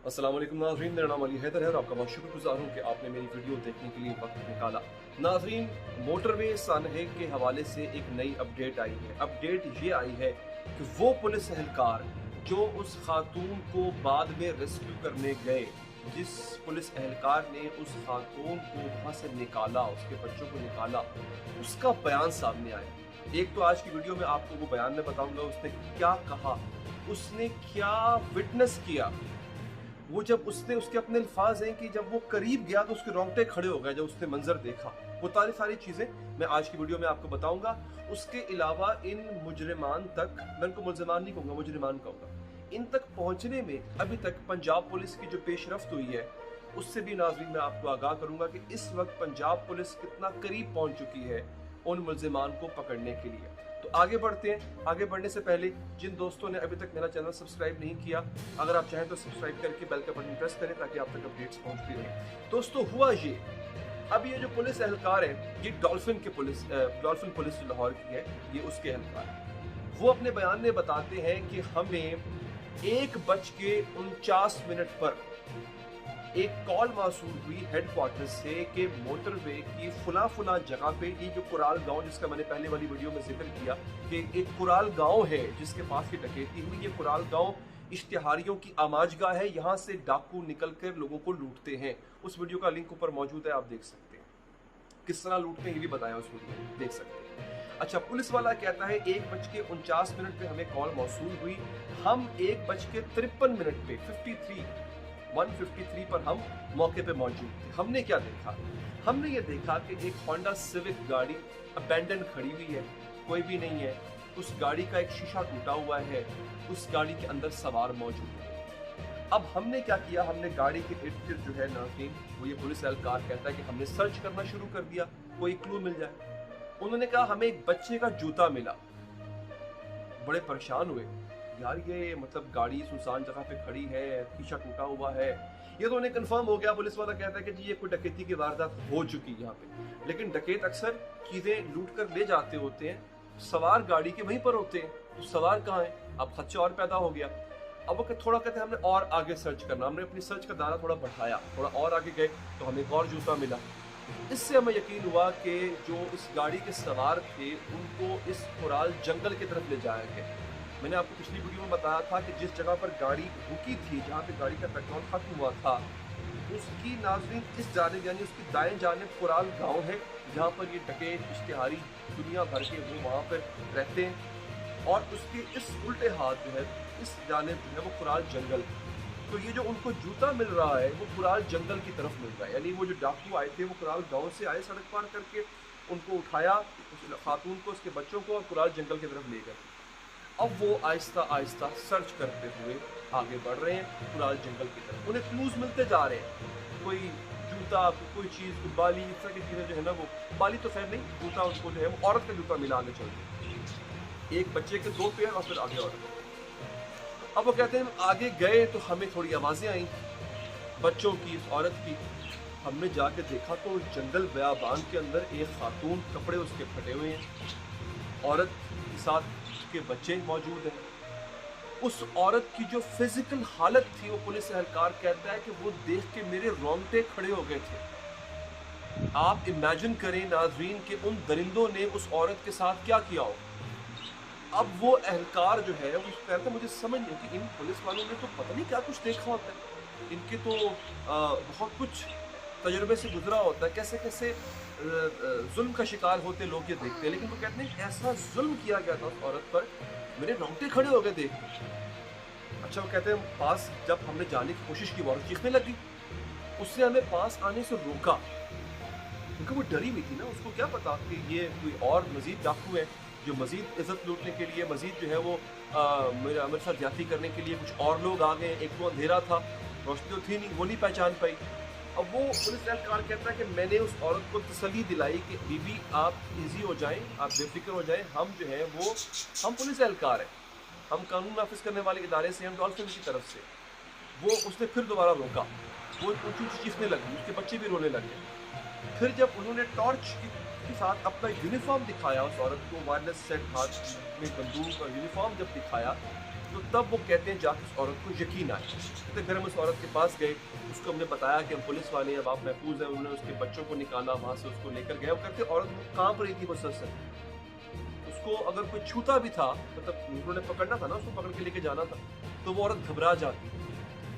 अस्सलाम वालेकुम नाज़रीन, मेरा नाम अली हैदर है और आपका बहुत शुक्रगुजार हूँ कि आपने मेरी वीडियो देखने के लिए वक्त निकाला। नाज़रीन, मोटरवे सानहे के हवाले से एक नई अपडेट आई है। अपडेट ये आई है कि वो पुलिस एहलकार जो उस खातून को बाद में रेस्क्यू करने गए, जिस पुलिस एहलकार ने उस खातून को वहाँ से निकाला, उसके बच्चों को निकाला, उसका बयान सामने आया। एक तो आज की वीडियो में आपको वो बयान में बताऊंगा उसने क्या कहा, उसने क्या विटनेस किया। वो जब उसने उसके अपने अल्फाज हैं कि जब वो करीब गया तो उसके रोंगटे खड़े हो गए जब उसने मंजर देखा। वो सारी चीज़ें मैं आज की वीडियो में आपको बताऊंगा। उसके अलावा इन मुजरिमान तक, मैं उनको मुलजमान नहीं कहूँगा, मुजरिमान कहूँगा, इन तक पहुँचने में अभी तक पंजाब पुलिस की जो पेशरफ्त हुई है उससे भी नाज़रीन मैं आपको आगाह करूँगा कि इस वक्त पंजाब पुलिस कितना करीब पहुँच चुकी है उन मुलजिमान को पकड़ने के लिए। तो आगे बढ़ते हैं। आगे बढ़ने से पहले जिन दोस्तों ने अभी तक मेरा चैनल सब्सक्राइब नहीं किया, अगर आप चाहें तो सब्सक्राइब करके बेल का बटन प्रेस करें ताकि आप तक अपडेट्स पहुंचती रहें। दोस्तों, हुआ ये, अब ये जो पुलिस एहलकार है, ये डॉल्फिन पुलिस लाहौर की है, ये उसके एहलकार है। वो अपने बयान में बताते हैं कि हमें 1:49 पर एक कॉल मौसूल हुई हेडक्वार्टर से कि मोटरवे की फुला जगह पे, ये जो कुराल गांव जिसका मैंने पहले वाली वीडियो में जिक्र किया कि एक कुराल गांव है जिसके पास की डकैती हुई, ये कुराल गांव इश्तिहारियों की आमाजगाह है, यहाँ से डाकू निकल कर लोगों को लूटते हैं। उस वीडियो का लिंक ऊपर मौजूद है, आप देख सकते हैं किस तरह लूटते हैं, ये भी बताया उस वीडियो में, देख सकते हैं। अच्छा, पुलिस वाला कहता है 1:49 पे हमें कॉल मौसूल हुई, हम 1:53 पे 153 पर हम मौके पे मौजूद थे। हमने क्या देखा? हमने ये देखा कि एक होंडा सिविक गाड़ी अबैंडन खड़ी हुई है, कोई भी नहीं है, उस गाड़ी का एक शीशा टूटा हुआ है, उस गाड़ी के अंदर सवार मौजूद है। अब हमने क्या किया, हमने गाड़ी के इर्द गिर्द जो है नाज़रीन, वो ये पुलिस एहलकार कहता है कि हमने सर्च करना शुरू कर दिया, कोई क्लू मिल जाए। उन्होंने कहा हमें एक बच्चे का जूता मिला। बड़े परेशान हुए, यार ये मतलब गाड़ी सुनसान जगह पे खड़ी है, शीशा टूटा हुआ है, ये तो उन्हें कंफर्म हो गया। पुलिस वाला कहता है कि जी ये कोई डकैती की वारदात हो चुकी है यहाँ पे, लेकिन डकैत अक्सर चीजें लूट कर ले जाते होते हैं, सवार गाड़ी के वहीं पर होते हैं, तो सवार कहाँ है? अब खदशा और पैदा हो गया। अब वो थोड़ा कहते हैं हमने और आगे सर्च करना, हमने अपनी सर्च का दायरा थोड़ा बढ़ाया, थोड़ा और आगे गए तो हमें एक और जूता मिला। इससे हमें यकीन हुआ कि जो इस गाड़ी के सवार थे उनको इस कुराल जंगल की तरफ ले जाया गया। मैंने आपको पिछली वीडियो में बताया था कि जिस जगह पर गाड़ी रुकी थी, जहाँ पे गाड़ी का पेट्रोल खत्म हुआ था, उसकी नाज़रीन इस जानिब यानी उसकी दाएं जानिब कुराल गांव है, जहाँ पर ये डकैत इश्तिहारी दुनिया भर के वो वहाँ पर रहते हैं, और उसके इस उल्टे हाथ जो है इस जानिब जो है वो कुराल जंगल। तो ये जो उनको जूता मिल रहा है वो कुराल जंगल की तरफ मिल रहा है, यानी वो जो डाकू आए थे वो कुराल गाँव से आए, सड़क पार करके उनको उठाया, उस खातून को, उसके बच्चों को, और कुराल जंगल की तरफ ले गए। अब वो आहिस्ता आहिस्ता सर्च करते हुए आगे बढ़ रहे हैं कुराल जंगल की तरफ। उन्हें क्लूज मिलते जा रहे हैं, कोई जूता, कोई चीज़, कोई बाली, इस तरह की चीज़ें जो है ना, वो बाली तो खैर नहीं, जूता उसको जो है वो औरत का जूता मिला आगे चलते, एक बच्चे के 2 पैर और फिर आगे औरत। अब वो कहते हैं आगे गए तो हमें थोड़ी आवाज़ें आई बच्चों की, इस औरत की। हमने जाके देखा तो जंगल बयाबान के अंदर एक खातून, कपड़े उसके फटे हुए हैं, औरत के साथ के बच्चे मौजूद हैं। उस औरत की जो फिजिकल हालत थी, वो पुलिस एहलकार कहता है कि वो देख के मेरे रोंगटे खड़े हो गए थे। आप इमेजिन करें नाज़रीन कि उन दरिंदों ने उस औरत के साथ क्या किया हो। अब वो एहलकार जो है वो कहता है मुझे समझ नहीं कि इन पुलिस वालों ने तो पता नहीं क्या कुछ देखा होता है, इनके तो बहुत कुछ तजुर्बे से गुजरा होता है, कैसे कैसे जुल्म का शिकार होते लोग ये देखते हैं। लेकिन वो कहते हैं ऐसा जुल्म किया गया था उस औरत पर, मेरे रोंगटे खड़े हो गए देख। अच्छा, वो कहते हैं पास जब हमने जाने की कोशिश की, वो औरत चीखने लगी, उसने हमें पास आने से रोका क्योंकि वो डरी हुई थी ना, उसको क्या पता कि ये कोई और मजीद डाकू है जो मजीद इज्जत लूटने के लिए, मजीद जो है वो मेरे साथ ज्यादती करने के लिए कुछ और लोग आ गए। एक तो अंधेरा था, रोशनी तो थी नहीं, वो नहीं पहचान पाई। अब वो पुलिस एहलकार कहता है कि मैंने उस औरत को तसल्ली दिलाई कि बीबी आप इजी हो जाएं, आप बेफिक्र हो जाएं, हम जो है वो हम पुलिस एहलकार हैं, हम कानून नाफिज करने वाले इदारे से, हम डॉल्फिन की तरफ से। वो उसने फिर दोबारा रोका, वो ऊँची ऊँची चीखने लगी, उसके बच्चे भी रोने लगे। फिर जब उन्होंने टॉर्च के साथ अपना यूनिफॉर्म दिखाया उस औरत को, वायरलेस सेट हाथ में बंदूक और यूनिफॉर्म जब दिखाया, तो तब वो कहते हैं जाके उस औरत को यकीन आया। कहते फिर हम उस औरत के पास गए, उसको हमने बताया कि हम पुलिस वाले हैं, अब आप महफूज हैं। उन्होंने उसके बच्चों को निकाला, वहाँ से उसको लेकर गए। वो कहते औरत वो कांप रही थी मुसलसल, उसको अगर कोई छूता भी था, मतलब उन्होंने पकड़ना था ना, उसको पकड़ के लेके जाना था, तो वो औरत घबरा जाती।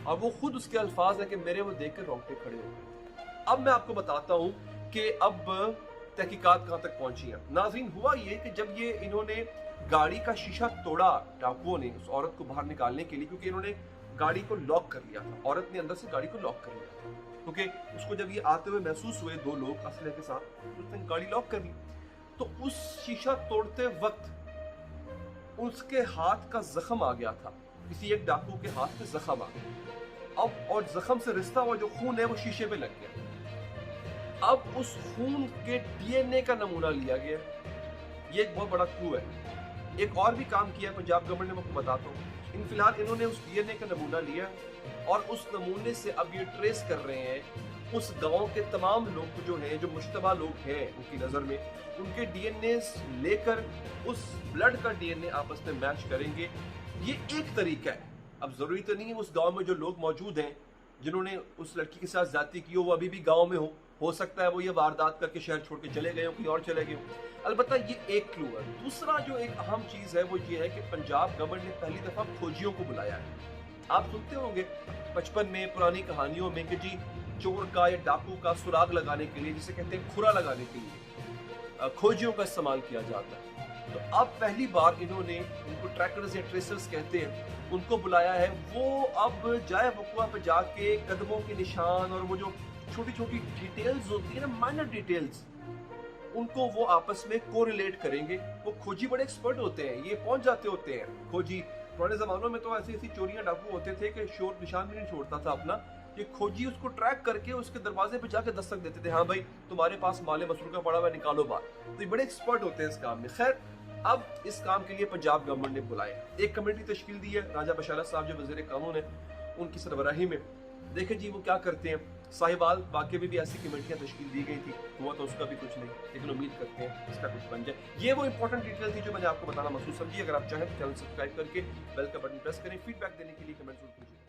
और वो खुद उसके अल्फाज है कि मेरे वो देख कर रोंगटे खड़े हो गए। अब मैं आपको बताता हूँ कि अब तहकीकात कहाँ तक पहुंची है। नाज़रीन, हुआ ये कि जब ये इन्होंने गाड़ी का शीशा तोड़ा डाकुओं ने उस औरत को बाहर निकालने के लिए, क्योंकि इन्होंने गाड़ी को लॉक कर लिया था, औरत ने अंदर से गाड़ी को लॉक कर लिया था, क्योंकि उसको जब ये आते हुए महसूस हुए दो लोग असले के साथ, उसने गाड़ी लॉक कर ली। तो उस शीशा तोड़ते वक्त उसके हाथ का जख्म आ गया था, किसी एक डाकू के हाथ में जख्म आ गया। अब और जख्म से रिश्ता हुआ जो खून है वो शीशे पे लग गया। अब उस खून के डीएनए का नमूना लिया गया। ये एक बहुत बड़ा क्लू है। एक और भी काम किया पंजाब गवर्नमेंट ने, मैं आपको बताता हूँ। इन फिलहाल इन्होंने उस डीएनए का नमूना लिया और उस नमूने से अब ये ट्रेस कर रहे हैं उस गांव के तमाम लोग जो हैं, जो मुश्तबा लोग हैं उनकी नज़र में, उनके डीएनए लेकर उस ब्लड का डीएनए आपस में मैच करेंगे। ये एक तरीका है। अब जरूरी तो नहीं है उस गांव में जो लोग मौजूद हैं जिन्होंने उस लड़की के साथ ज्यादती की हो वो अभी भी गांव में हो सकता है वो ये वारदात करके शहर छोड़ के चले गए हो, कहीं और चले गए हो। अलबत्ता ये एक क्लू है। दूसरा जो एक अहम चीज है वो ये है कि पंजाब गवर्नमेंट ने पहली दफा खोजियों को बुलाया है। आप सुनते होंगे बचपन में पुरानी कहानियों में कि जी चोर का या डाकू का सुराग लगाने के लिए, जिसे कहते हैं खुरा लगाने के लिए, खोजियों का इस्तेमाल किया जाता है। तो अब पहली बार इन्होंने, उनको ट्रैकर्स या ट्रेसर्स कहते हैं, उनको बुलाया है। वो अब जाए वकुआ पे जाके कदमों के निशान और वो जो छोटी छोटी डिटेल्स होती है ना, माइनर डिटेल्स, उनको वो आपस में कोरिलेट करेंगे। वो खोजी बड़े एक्सपर्ट होते हैं, ये पहुंच जाते होते हैं खोजी। पुराने जमानों में तो ऐसी ऐसी चोरियां डाकू होते थे कि शोर निशान भी नहीं छोड़ता था अपना। ये खोजी उसको ट्रैक करके उसके दरवाजे पे जाके दस्तक देते थे, हाँ भाई तुम्हारे पास माले मसरूका पड़ा हुआ, निकालो बाहर। तो ये बड़े एक्सपर्ट होते हैं इस काम में। खैर, अब इस काम के लिए पंजाब गवर्नमेंट ने बुलाया, एक कमेटी तश्कील दी है। राजा बशारत साहब जो वज़ीर कानून है उनकी सरबराही में। देखें जी वो क्या करते हैं। साहिवाल वाकई में भी ऐसी कमेटियां तश्कील दी गई थी, हुआ तो उसका भी कुछ नहीं, लेकिन उम्मीद करते हैं इसका कुछ बन जाए। ये वो इंपॉर्टेंट डिटेल थी जो मैंने आपको बताना महसूस समझी। अगर आप चाहें तो चैनल सब्सक्राइब करके बेल का बटन प्रेस करें। फीडबैक देने के लिए कमेंट जरूर कीजिए।